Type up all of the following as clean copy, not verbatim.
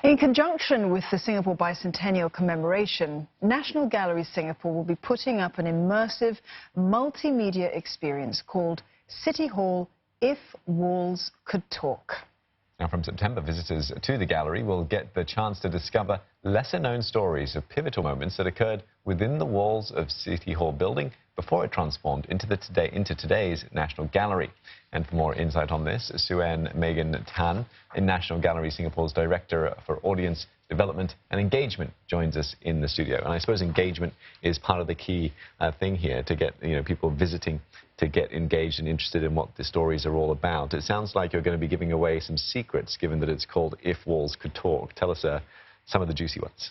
In conjunction with the Singapore Bicentennial commemoration, National Gallery Singapore will be putting up an immersive multimedia experience called City Hall If Walls Could Talk. Now, from September, visitors to the gallery will get the chance to discover lesser-known stories of pivotal moments that occurred within the walls of City Hall building before it transformed into today's National Gallery. And for more insight on this, Suenne Megan Tan, in National Gallery Singapore's Director for Audience Development and Engagement, joins us in the studio. And I suppose engagement is part of the key thing here to get people visiting to get engaged and interested in what the stories are all about. It sounds like you're going to be giving away some secrets, given that it's called If Walls Could Talk. Tell us some of the juicy ones.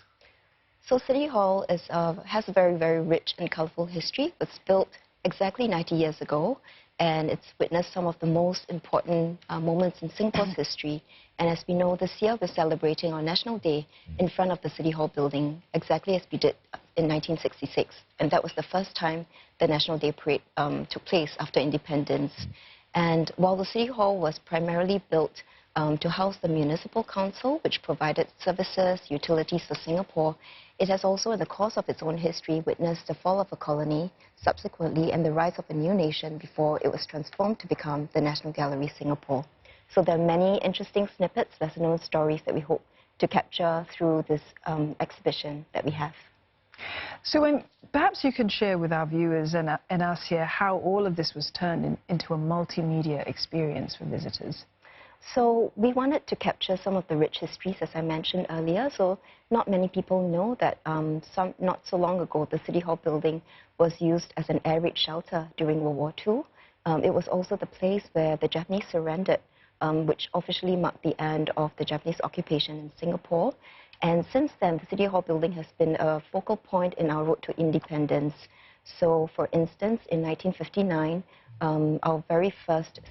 So City Hall has a very, very rich and colourful history. It was built exactly 90 years ago, and it's witnessed some of the most important moments in Singapore's history. And as we know, this year we're celebrating our National Day in front of the City Hall building, exactly as we did in 1966. And that was the first time the National Day Parade took place after independence. And while the City Hall was primarily built to house the Municipal Council, which provided services, utilities for Singapore, it has also, in the course of its own history, witnessed the fall of a colony, subsequently, and the rise of a new nation before it was transformed to become the National Gallery Singapore. So there are many interesting snippets, lesser-known stories that we hope to capture through this exhibition that we have. So perhaps you can share with our viewers and us here how all of this was turned into a multimedia experience for visitors. So we wanted to capture some of the rich histories, as I mentioned earlier. So not many people know that not so long ago, the City Hall building was used as an air raid shelter during World War II. It was also the place where the Japanese surrendered, which officially marked the end of the Japanese occupation in Singapore. And since then, the City Hall building has been a focal point in our road to independence. So, for instance, in 1959,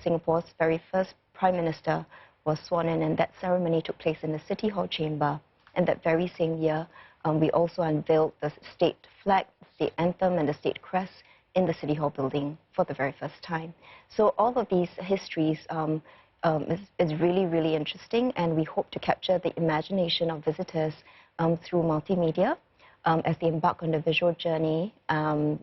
Singapore's very first Prime Minister was sworn in, and that ceremony took place in the City Hall chamber. And that very same year, we also unveiled the state flag, the state anthem, and the state crest in the City Hall building for the very first time. So all of these histories is really, really interesting, and we hope to capture the imagination of visitors through multimedia. As they embark on the visual journey,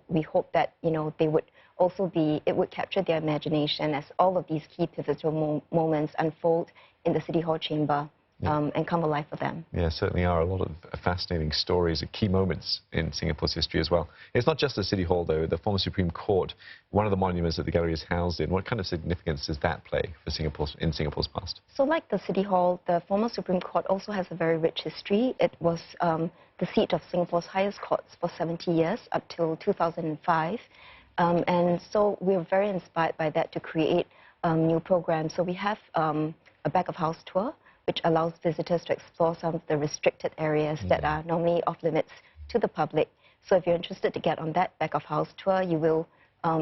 we hope that it would capture their imagination as all of these key pivotal moments unfold in the City Hall chamber and come alive for them. Yeah, certainly are a lot of fascinating stories, key moments in Singapore's history as well. It's not just the City Hall, though. The former Supreme Court, one of the monuments that the gallery is housed in. What kind of significance does that play for Singapore's past? So like the City Hall, the former Supreme Court also has a very rich history. It was the seat of Singapore's highest courts for 70 years, up till 2005. And so we're very inspired by that to create new programs. So we have a back-of-house tour, which allows visitors to explore some of the restricted areas that are normally off-limits to the public. So if you're interested to get on that back-of-house tour, you will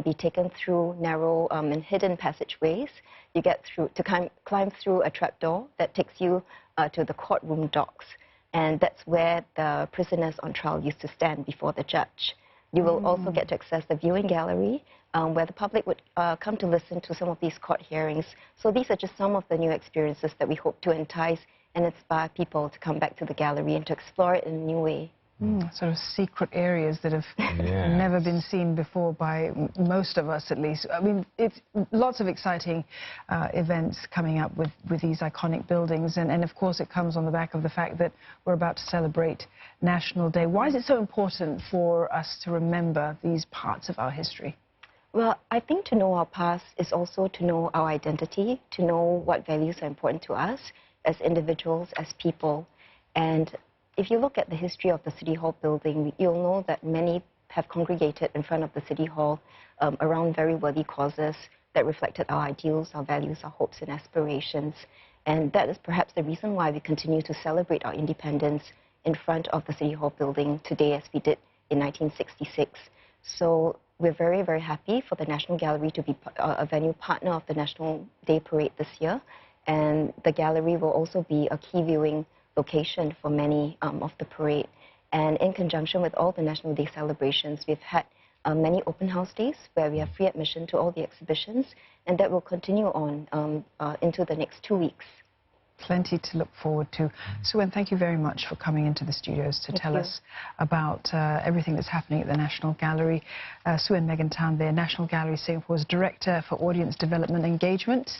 be taken through narrow and hidden passageways. You get to climb through a trapdoor that takes you to the courtroom docks. And that's where the prisoners on trial used to stand before the judge. You will also get to access the viewing gallery, where the public would come to listen to some of these court hearings. So these are just some of the new experiences that we hope to entice and inspire people to come back to the gallery and to explore it in a new way. Sort of secret areas that have never been seen before by most of us, at least. I mean, it's lots of exciting events coming up with these iconic buildings. And of course, it comes on the back of the fact that we're about to celebrate National Day. Why is it so important for us to remember these parts of our history? Well, I think to know our past is also to know our identity, to know what values are important to us as individuals, as people. And if you look at the history of the City Hall building, you'll know that many have congregated in front of the City Hall around very worthy causes that reflected our ideals, our values, our hopes and aspirations. And that is perhaps the reason why we continue to celebrate our independence in front of the City Hall building today, as we did in 1966. So we're very, very happy for the National Gallery to be a venue partner of the National Day Parade this year. And the gallery will also be a key viewing location for many of the parade. And in conjunction with all the National Day celebrations, we've had many open house days where we have free admission to all the exhibitions, and that will continue on into the next 2 weeks. Plenty to look forward to. Suenne, thank you very much for coming into the studios to tell us about everything that's happening at the National Gallery. Suenne Megan Tan, the National Gallery Singapore's Director for Audience Development Engagement.